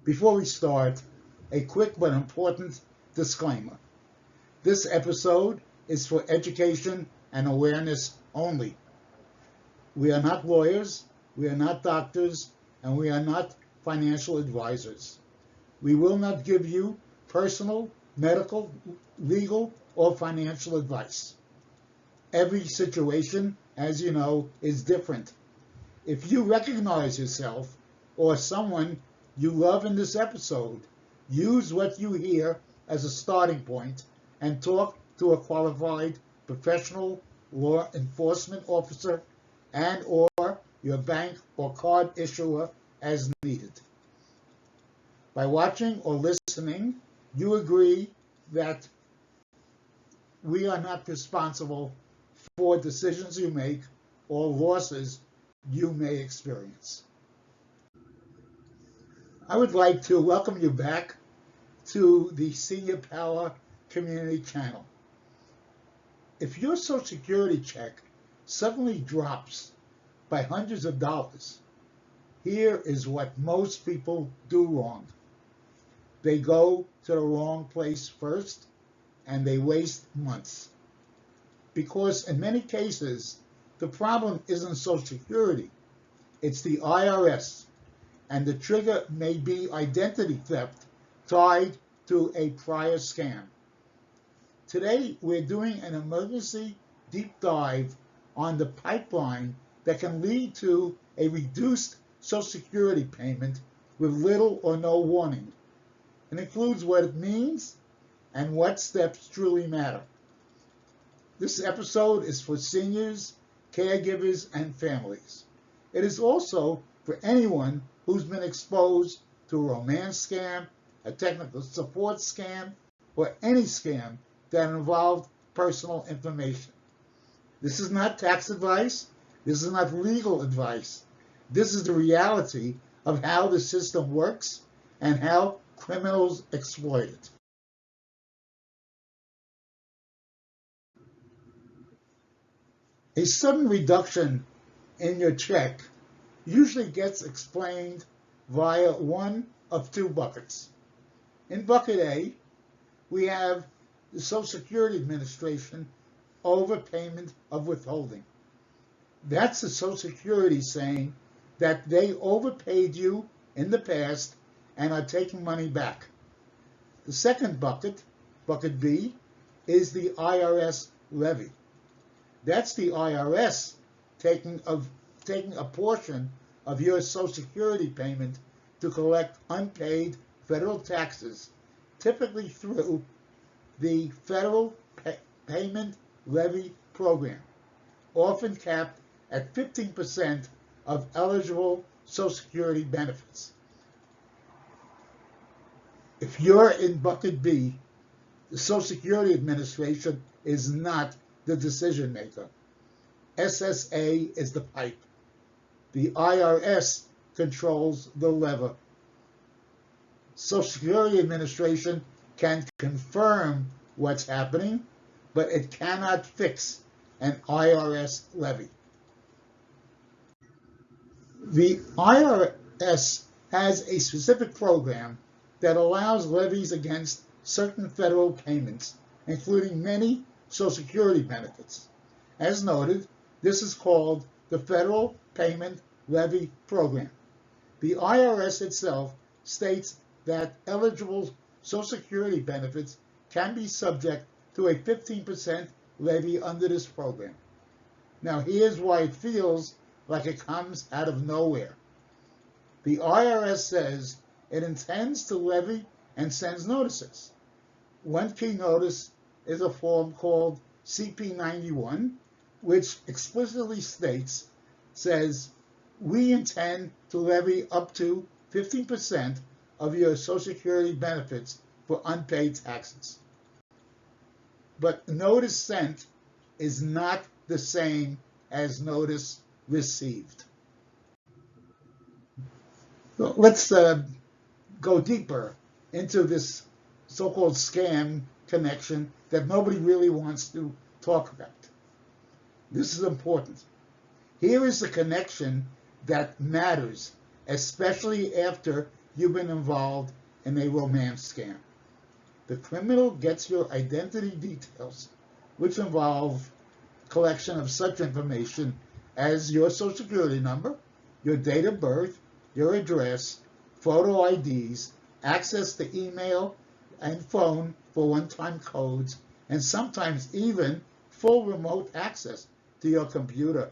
Before we start, a quick but important disclaimer. This episode is for education and awareness only. We are not lawyers, we are not doctors, and we are not financial advisors. We will not give you personal, medical, legal, or financial advice. Every situation, as you know, is different. If you recognize yourself or someone you love in this episode, use what you hear as a starting point and talk to a qualified professional law enforcement officer and or your bank or card issuer as needed. By watching or listening, you agree that we are not responsible for decisions you make or losses you may experience. I would like to welcome you back to the Senior Power Community Channel. If your Social Security check suddenly drops by hundreds of dollars, here is what most people do wrong. They go to the wrong place first, and they waste months. Because in many cases, the problem isn't Social Security, it's the IRS, and the trigger may be identity theft tied to a prior scam. Today, we're doing an emergency deep dive on the pipeline that can lead to a reduced Social Security payment with little or no warning. It includes what it means and what steps truly matter. This episode is for seniors, caregivers, and families. It is also for anyone who's been exposed to a romance scam, a technical support scam, or any scam that involved personal information. This is not tax advice. This is not legal advice. This is the reality of how the system works and how criminals exploit it. A sudden reduction in your check usually gets explained via one of two buckets. In bucket A, we have the Social Security Administration overpayment of withholding. That's the Social Security saying that they overpaid you in the past and are taking money back. The second bucket, bucket B, is the IRS levy. That's the IRS taking a portion of your Social Security payment to collect unpaid federal taxes, typically through the Federal Payment Levy Program, often capped at 15% of eligible Social Security benefits. If you're in bucket B, the Social Security Administration is not the decision maker. SSA is the pipe. The IRS controls the lever. Social Security Administration can confirm what's happening, but it cannot fix an IRS levy. The IRS has a specific program that allows levies against certain federal payments, including many Social Security benefits. As noted, this is called the Federal Payment Levy Program. The IRS itself states that eligible Social Security benefits can be subject to a 15% levy under this program. Now, here's why it feels like it comes out of nowhere. The IRS says it intends to levy and sends notices. One key notice is a form called CP91, which explicitly says, we intend to levy up to 15% of your Social Security benefits for unpaid taxes. But notice sent is not the same as notice received. So let's go deeper into this so-called scam connection that nobody really wants to talk about. This is important. Here is the connection that matters, especially after you've been involved in a romance scam. The criminal gets your identity details, which involve collection of such information as your social security number, your date of birth, your address, photo IDs, access to email and phone for one-time codes, and sometimes even full remote access to your computer.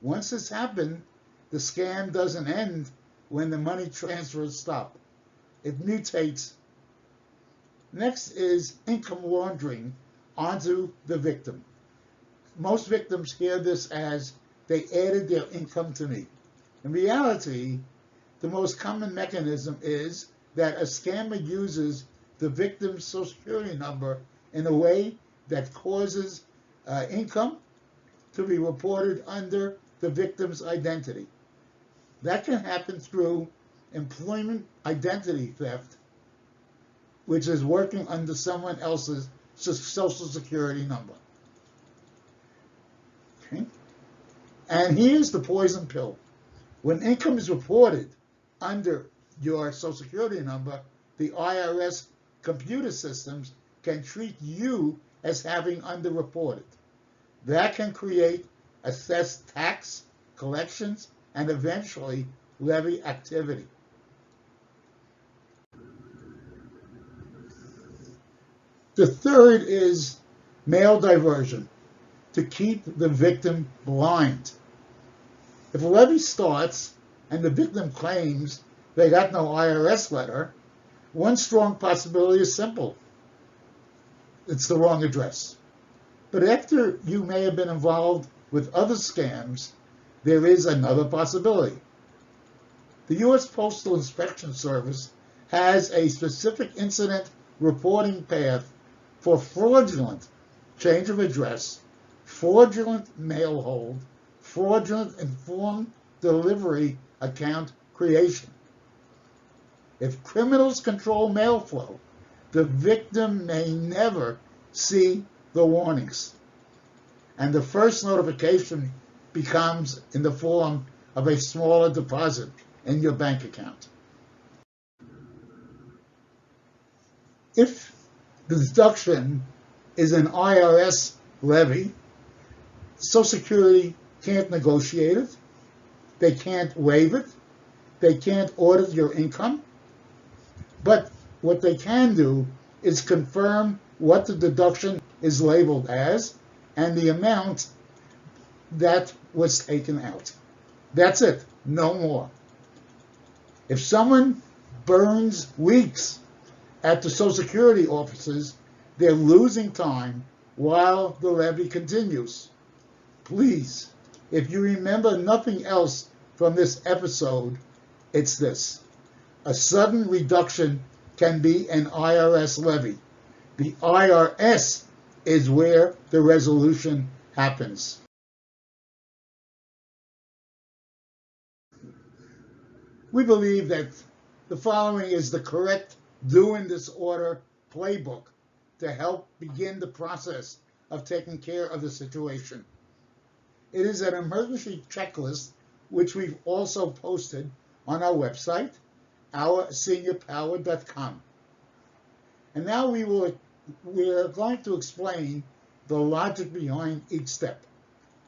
Once this happens, the scam doesn't end when the money transfers stop. It mutates. Next is income laundering onto the victim. Most victims hear this as they added their income to me. In reality, the most common mechanism is that a scammer uses the victim's social security number in a way that causes income to be reported under the victim's identity. That can happen through employment identity theft, which is working under someone else's social security number. Okay? And here's the poison pill. When income is reported under your social security number, the IRS computer systems can treat you as having underreported. That can create assessed tax, collections, and eventually levy activity. The third is mail diversion, to keep the victim blind. If a levy starts and the victim claims they got no IRS letter, one strong possibility is simple. It's the wrong address. But after you may have been involved with other scams, there is another possibility. The U.S. Postal Inspection Service has a specific incident reporting path for fraudulent change of address, fraudulent mail hold, fraudulent informed delivery account creation. If criminals control mail flow, the victim may never see the warnings, and the first notification becomes in the form of a smaller deposit in your bank account. If the deduction is an IRS levy, Social Security can't negotiate it, they can't waive it, they can't audit your income, but what they can do is confirm what the deduction is labeled as and the amount that was taken out. That's it, no more. If someone burns weeks at the Social Security offices, they're losing time while the levy continues. Please, if you remember nothing else from this episode, it's this. A sudden reduction can be an IRS levy. The IRS is where the resolution happens. We believe that the following is the correct do in this order playbook to help begin the process of taking care of the situation. It is an emergency checklist which we've also posted on our website, ourseniorpower.com. And now we are going to explain the logic behind each step.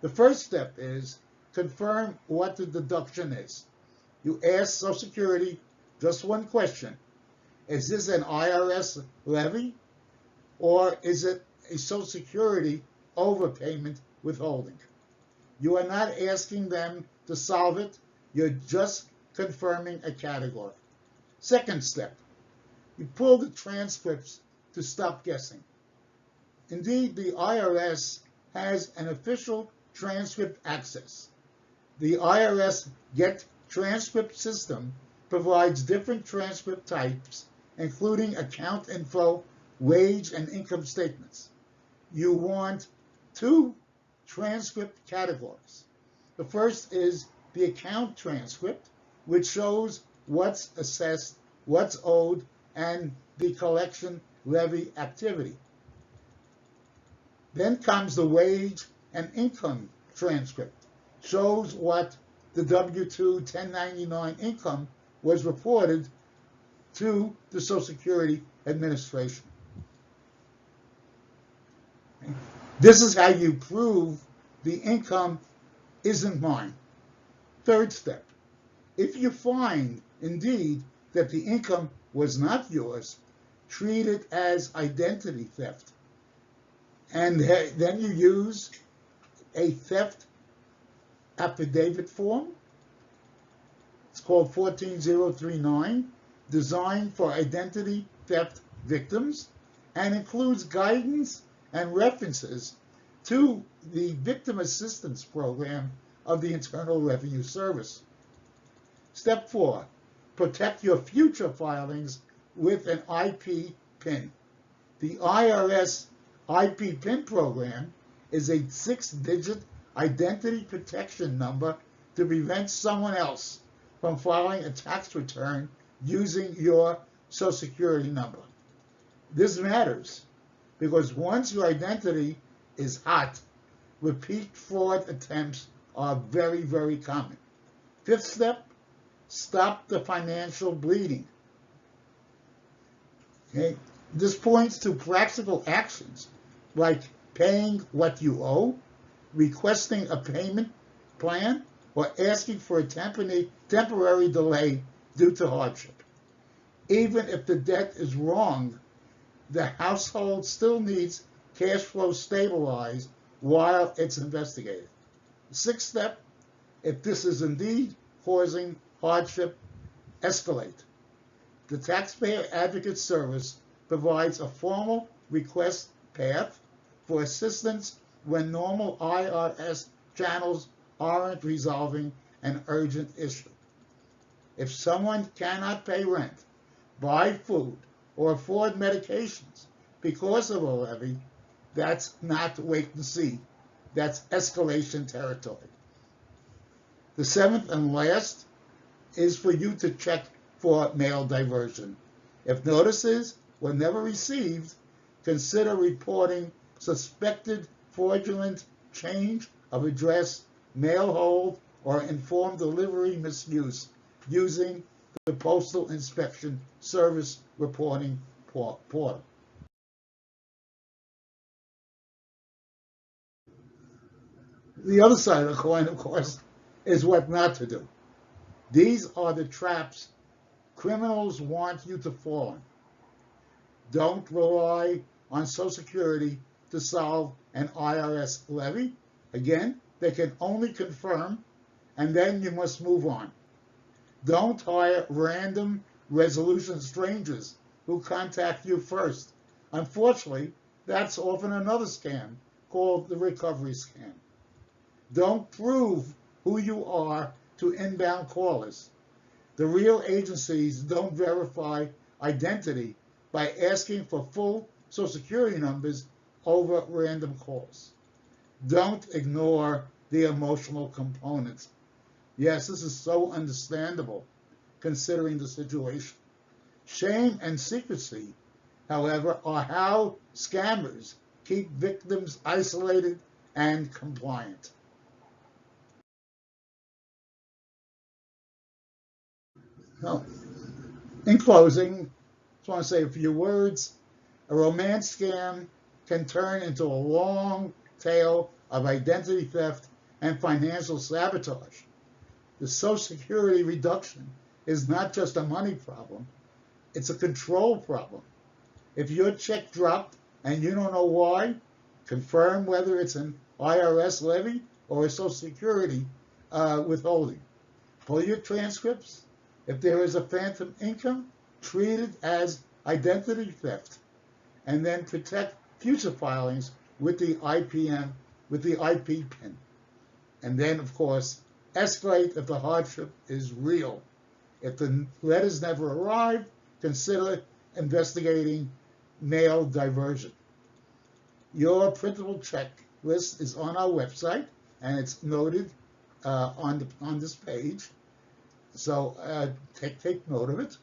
The first step is confirm what the deduction is. You ask Social Security just one question. Is this an IRS levy or is it a Social Security overpayment withholding? You are not asking them to solve it. You're just confirming a category. Second step, you pull the transcripts to stop guessing. Indeed, the IRS has an official transcript access. The IRS Get Transcript system provides different transcript types, including account info, wage, and income statements. You want two transcript categories. The first is the account transcript, which shows what's assessed, what's owed, and the collection levy activity. Then comes the wage and income transcript, shows what the W-2 1099 income was reported to the Social Security Administration. This is how you prove the income isn't mine. Third step, if you find indeed that the income was not yours, treat it as identity theft. And then you use a theft affidavit form. It's called 14039, designed for identity theft victims, and includes guidance and references to the Victim Assistance Program of the Internal Revenue Service. Step 4, protect your future filings with an IP PIN. The IRS IP PIN program is a 6-digit identity protection number to prevent someone else from filing a tax return using your Social Security number. This matters because once your identity is hot, repeat fraud attempts are very, very common. Fifth step, stop the financial bleeding. Okay? This points to practical actions like paying what you owe, requesting a payment plan, or asking for a temporary delay due to hardship. Even if the debt is wrong, the household still needs cash flow stabilized while it's investigated. Sixth step, if this is indeed causing hardship, escalate. The Taxpayer Advocate Service provides a formal request path for assistance when normal IRS channels aren't resolving an urgent issue. If someone cannot pay rent, buy food, or afford medications because of a levy, that's not wait and see. That's escalation territory. The seventh and last is for you to check for mail diversion. If notices were never received, consider reporting suspected fraudulent change of address, mail hold, or informed delivery misuse using the Postal Inspection Service reporting portal. The other side of the coin, of course, is what not to do. These are the traps criminals want you to fall in. Don't rely on Social Security to solve an IRS levy. Again, they can only confirm, and then you must move on. Don't hire random resolution strangers who contact you first. Unfortunately, that's often another scam called the recovery scam. Don't prove who you are to inbound callers. The real agencies don't verify identity by asking for full Social Security numbers over random calls. Don't ignore the emotional component. Yes, this is so understandable considering the situation. Shame and secrecy, however, are how scammers keep victims isolated and compliant. Now, in closing, I just want to say a few words. A romance scam can turn into a long tail of identity theft and financial sabotage. The Social Security reduction is not just a money problem, it's a control problem. If your check dropped and you don't know why, confirm whether it's an IRS levy or a Social Security withholding. Pull your transcripts. If there is a phantom income, treat it as identity theft, and then protect future filings with the IP PIN. And then, of course, escalate if the hardship is real. If the letters never arrive, consider investigating mail diversion. Your printable checklist is on our website, and it's noted on this page. So take note of it.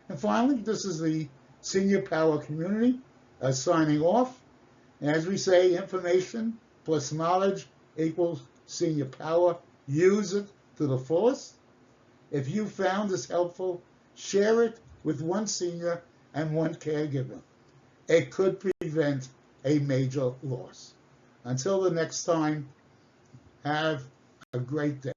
And finally, this is the Senior Power community signing off. And as we say, information plus knowledge equals senior power. Use it to the fullest. If you found this helpful, share it with one senior and one caregiver. It could prevent a major loss. Until the next time, have a great day.